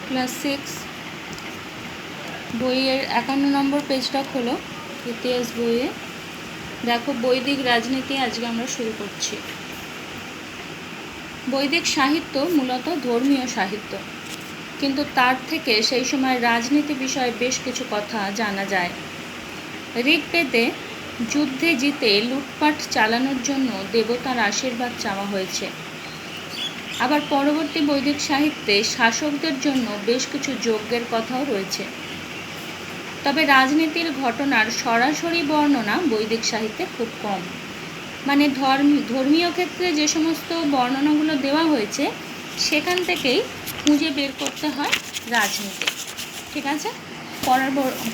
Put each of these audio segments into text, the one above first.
Class 6 বইয়ের 51 নম্বর পেজটা খোলো। ইতিহাস বইয়ে দেখো বৈদিক রাজনীতি আজকে আমরা শুরু করছি। বৈদিক সাহিত্য মূলত ধর্মীয় সাহিত্য, কিন্তু তার থেকে সেই সময় রাজনীতি বিষয়ে বেশ কিছু কথা জানা যায়। ঋগ্বেদে যুদ্ধে জিতে লুটপাট চালানোর জন্য দেবতার আশীর্বাদ চাওয়া হয়েছে। আবার পরবর্তী বৈদিক সাহিত্যে শাসকদের জন্য বেশ কিছু যজ্ঞের কথাও রয়েছে। তবে রাজনীতির ঘটনার সরাসরি বর্ণনা বৈদিক সাহিত্যে খুব কম। মানে ধর্মীয় ক্ষেত্রে যে সমস্ত বর্ণনাগুলো দেওয়া হয়েছে সেখান থেকেই খুঁজে বের করতে হয় রাজনীতি। ঠিক আছে,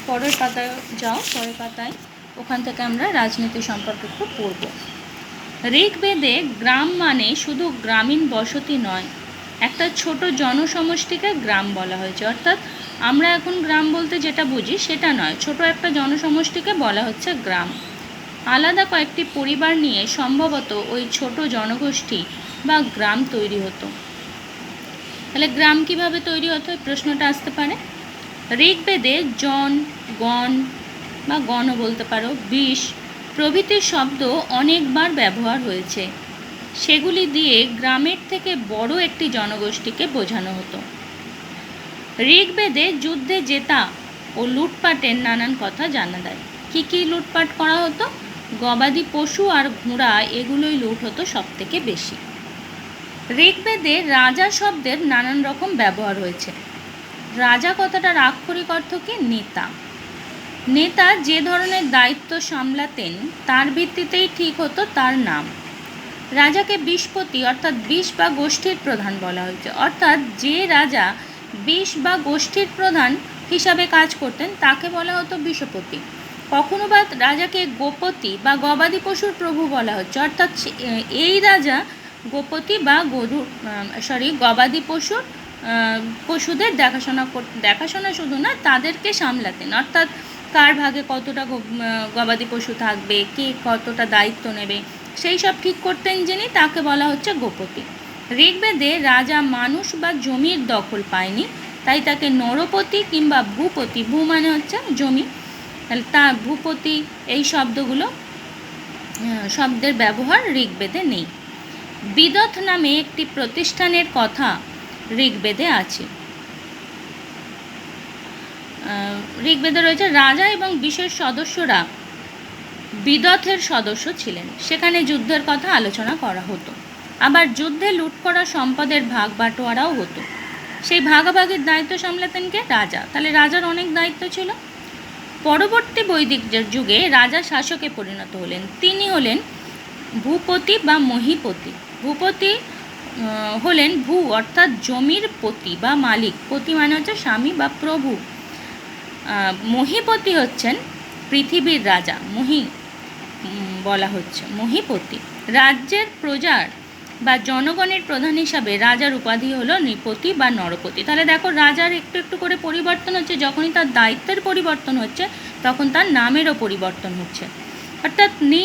পরের পাতায় যাও, পরের পাতায় ওখান থেকে আমরা রাজনীতি সম্পর্কে একটু পড়ব। ঋগ্বেদে গ্রাম মানে শুধু গ্রামীণ বসতি নয়, একটা ছোট জনসমষ্টিকে গ্রাম বলা হয়েছে। অর্থাৎ আমরা এখন গ্রাম বলতে যেটা বুঝি সেটা নয়, ছোট একটা জনসমষ্টিকে বলা হচ্ছে গ্রাম। আলাদা কয়েকটি পরিবার নিয়ে সম্ভবত ওই ছোট জনগোষ্ঠী বা গ্রাম তৈরি হতো। তাহলে গ্রাম কিভাবে তৈরি হতো এই প্রশ্নটা আসতে পারে। ঋগ্বেদে জন, গণ বা গণও বলতে পারো, বিষ প্রভৃতি শব্দ অনেকবার ব্যবহার হয়েছে। সেগুলি দিয়ে গ্রামের থেকে বড় একটি জনগোষ্ঠীকে বোঝানো হতো। ঋগ্বেদে যুদ্ধে জেতা ও লুটপাটের নানান কথা জানা যায়। কী লুটপাট করা হতো? গবাদি পশু আর ঘোড়া, এগুলোই লুট হতো সব থেকে বেশি। ঋগ্বেদে রাজা শব্দের নানান রকম ব্যবহার হয়েছে। রাজা কথাটার আক্ষরিক অর্থ কি? নেতা। নেতা যে ধরনের দায়িত্ব সামলাতেন তার ভিত্তিতেই ঠিক হতো তার নাম। রাজাকে বিষপতি অর্থাৎ বিষ বা গোষ্ঠীর প্রধান বলা হয়েছে। অর্থাৎ যে রাজা বিষ বা গোষ্ঠীর প্রধান হিসাবে কাজ করতেন তাকে বলা হতো বিষপতি। কখনো বা রাজাকে গোপতি বা গবাদি পশুর প্রভু বলা হচ্ছে। অর্থাৎ এই রাজা গোপতি বা গবাদি পশুদের দেখাশোনা শুধু না, তাদেরকে সামলাতেন। অর্থাৎ কার ভাগে কতটা গবাদি পশু থাকবে, কে কতটা দায়িত্ব নেবে, সেই সব ঠিক করতেন যিনি, তাকে বলা হচ্ছে গোপতি। ঋগ্বেদে রাজা মানুষ বা জমির দখল পায়নি, তাই তাকে নরপতি কিংবা ভূপতি, ভূ মানে হচ্ছে জমি, তাহলে তা ভূপতি, এই শব্দের ব্যবহার ঋগ্বেদে নেই। বিদথ নামে একটি প্রতিষ্ঠানের কথা ঋগ্বেদে আছে। ঋগ্বেদে রয়েছে রাজা এবং বিশেষ সদস্যরা বিদথের সদস্য ছিলেন, সেখানে যুদ্ধের কথা আলোচনা করা হতো। আবার যুদ্ধে লুট করা সম্পদের ভাগ বাটোয়ারাও হতো। সেই ভাগাভাগির দায়িত্ব সামলাতেন কে? রাজা। তাহলে রাজার অনেক দায়িত্ব ছিল। পরবর্তী বৈদিক যুগে রাজা শাসকে পরিণত হলেন। তিনি হলেন ভূপতি বা মহীপতি। ভূপতি হলেন ভূ অর্থাৎ জমির পতি বা মালিক, পতি মানে হচ্ছে স্বামী বা প্রভু। মহীপতি হচ্ছেন পৃথিবীর রাজা, বলা হচ্ছে মহীপতি। রাজ্যের প্রজার বা জনগণের প্রধান হিসাবে রাজার উপাধি হলো নৃপতি বা নরপতি। তাহলে দেখো রাজার একটু একটু করে পরিবর্তন হচ্ছে, যখনই তার দায়িত্বের পরিবর্তন হচ্ছে তখন তার নামেরও পরিবর্তন হচ্ছে। অর্থাৎ নৃ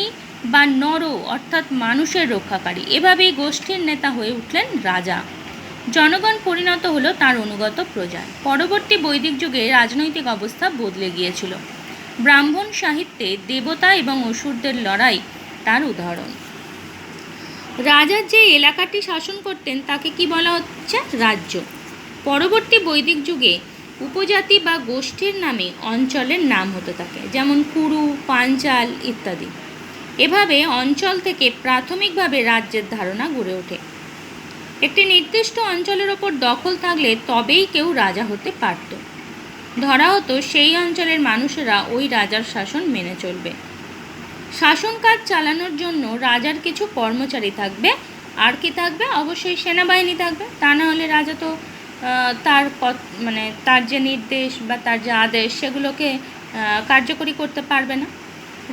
বা নর অর্থাৎ মানুষের রক্ষাকারী। এভাবেই গোষ্ঠীর নেতা হয়ে উঠলেন রাজা। জনগণ পরিণত হলো তার অনুগত প্রজায়। পরবর্তী বৈদিক যুগে রাজনৈতিক অবস্থা বদলে গিয়েছিল। ব্রাহ্মণ সাহিত্যে দেবতা এবং অসুরদের লড়াই তার উদাহরণ। রাজা যে এলাকাটি শাসন করতেন তাকে কি বলা হচ্ছে? রাজ্য। পরবর্তী বৈদিক যুগে উপজাতি বা গোষ্ঠীর নামে অঞ্চলের নাম হতে থাকে, যেমন কুরু, পাঞ্চাল ইত্যাদি। এভাবে অঞ্চল থেকে প্রাথমিকভাবে রাজ্যের ধারণা গড়ে ওঠে। একটি নির্দিষ্ট অঞ্চলের ওপর দখল থাকলে তবেই কেউ রাজা হতে পারত। ধরা হতো সেই অঞ্চলের মানুষেরা ওই রাজার শাসন মেনে চলবে। শাসন কাজ চালানোর জন্য রাজার কিছু কর্মচারী থাকবে। আর কি থাকবে? অবশ্যই সেনাবাহিনী থাকবে। তা না হলে রাজা তো তার যে নির্দেশ বা তার যে আদেশ সেগুলোকে কার্যকরী করতে পারবে না।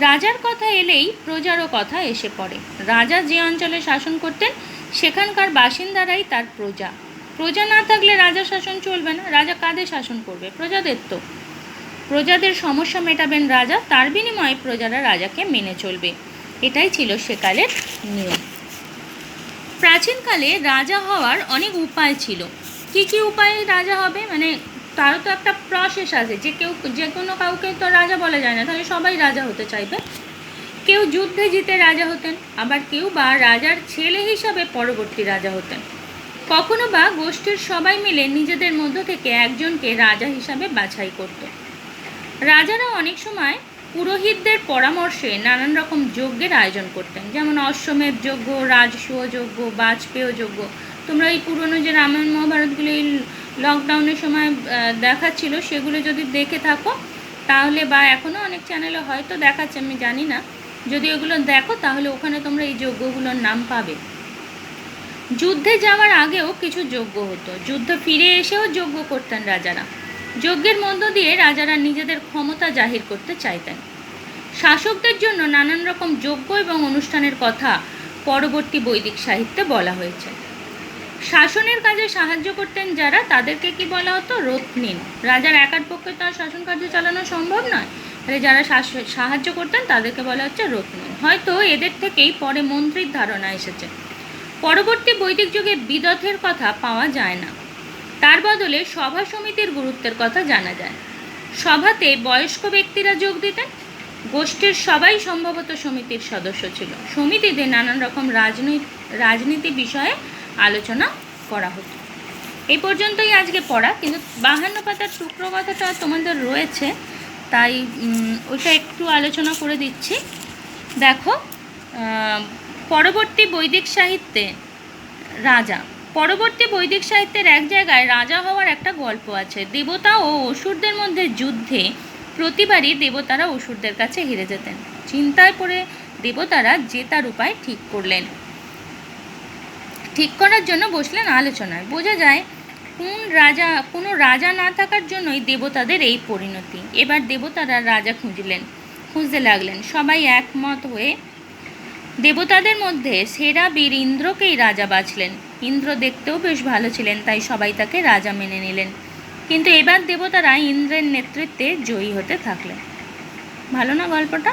রাজার কথা এলেই প্রজারও কথা এসে পড়ে। রাজা যে অঞ্চলে শাসন করতেন সেখানকার বাসিন্দারাই তার প্রজা। প্রজা না থাকলে রাজার শাসন চলবে না। রাজা কাদের শাসন করবে? প্রজাদের। তো প্রজাদের সমস্যা মেটাবেন রাজা, তার বিনিময়ে প্রজারা রাজাকে মেনে চলবে। এটাই ছিল সেকালের নিয়ম। প্রাচীনকালে রাজা হওয়ার অনেক উপায় ছিল। কী উপায়ে রাজা হবে, মানে তারও তো একটা প্রসেস আছে, যে কোনো কাউকে তো রাজা বলা যায় না, তাহলে সবাই রাজা হতে চাইবে। কেউ যুদ্ধে জিতে রাজা হতেন, আবার কেউ বা রাজার ছেলে হিসাবে পরবর্তী রাজা হতেন। কখনো বা গোষ্ঠীর সবাই মিলে নিজেদের মধ্য থেকে একজনকে রাজা হিসাবে বাছাই করত। রাজারা অনেক সময় পুরোহিতদের পরামর্শে নানান রকম যজ্ঞের আয়োজন করতেন, যেমন অশ্বমেধ যজ্ঞ, রাজসূয় যজ্ঞ, বাজপেয় যজ্ঞ। তোমরা এই পুরনো যে রামায়ণ মহাভারতগুলো এই লকডাউনের সময় দেখাচ্ছিল, সেগুলো যদি দেখে থাকো তাহলে, বা এখনও অনেক চ্যানেলে হয়তো দেখাচ্ছে, আমি জানি না, যদি ওগুলো দেখো তাহলে ওখানে তোমরা এই যজ্ঞগুলোর নাম পাবে। যুদ্ধে যাওয়ার আগেও কিছু যজ্ঞ হতো, যুদ্ধ ফিরে এসেও যজ্ঞ করতেন রাজারা। যজ্ঞের মধ্য দিয়ে রাজারা নিজেদের ক্ষমতা জাহির করতে চাইতেন। শাসকদের জন্য নানান রকম যজ্ঞ এবং অনুষ্ঠানের কথা পরবর্তী বৈদিক সাহিত্যে বলা হয়েছে। শাসনের কাজে সাহায্য করতেন যারা, তাদেরকে কি বলা হতো? রত্নীন। রাজার একার পক্ষে তার শাসন কার্য চালানো সম্ভব নয়, তাহলে যারা সাহায্য করতেন তাদেরকে বলা হচ্ছে রত্নীন। হয়তো এদের থেকেই পরে মন্ত্রীর ধারণা এসেছে। পরবর্তী বৈদিক যুগে বিদথের কথা পাওয়া যায় না, তার বদলে সভা সমিতির গুরুত্বের কথা জানা যায়। সভাতে বয়স্ক ব্যক্তিরা যোগ দিতেন, গোষ্ঠীর সবাই সম্ভবত সমিতির সদস্য ছিল। সমিতিতে নানান রকম রাজনীতি বিষয়ে আলোচনা করা হতো। এই পর্যন্তই আজকে পড়া, কিন্তু 52 পাতার টুকরো কথাটা তোমাদের রয়েছে, তাই ওইটা একটু আলোচনা করে দিচ্ছি। দেখো, পরবর্তী বৈদিক সাহিত্যে এক জায়গায় রাজা হওয়ার একটা গল্প আছে। দেবতা ও অসুরদের মধ্যে যুদ্ধে প্রতিবারই দেবতারা অসুরদের কাছে হেরে যেতেন। চিন্তায় পড়ে দেবতারা জেতার উপায় ঠিক করার জন্য বসলেন আলোচনায়। বোঝা যায় কোনো রাজা না থাকার জন্যই দেবতাদের এই পরিণতি। এবার দেবতারা রাজা খুঁজতে লাগলেন। সবাই একমত হয়ে দেবতাদের মধ্যে সেরা বীর ইন্দ্রকেই রাজা বাছলেন। ইন্দ্র দেখতেও বেশ ভালো ছিলেন, তাই সবাই তাকে রাজা মেনে নিলেন। কিন্তু এবার দেবতারা ইন্দ্রের নেতৃত্বে জয়ী হতে থাকলেন। ভালো না গল্পটা?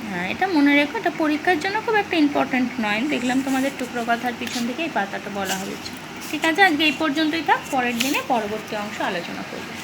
হ্যাঁ, এটা মনে রেখো, এটা পরীক্ষার জন্য খুব একটা ইম্পর্ট্যান্ট নয়। দেখলাম তোমাদের টুকরো কথার পিছন থেকে এই পাতাটা বলা হয়েছে। ঠিক আছে, আজকে এই পর্যন্তই থাক, পরের দিনে পরবর্তী অংশ আলোচনা করব।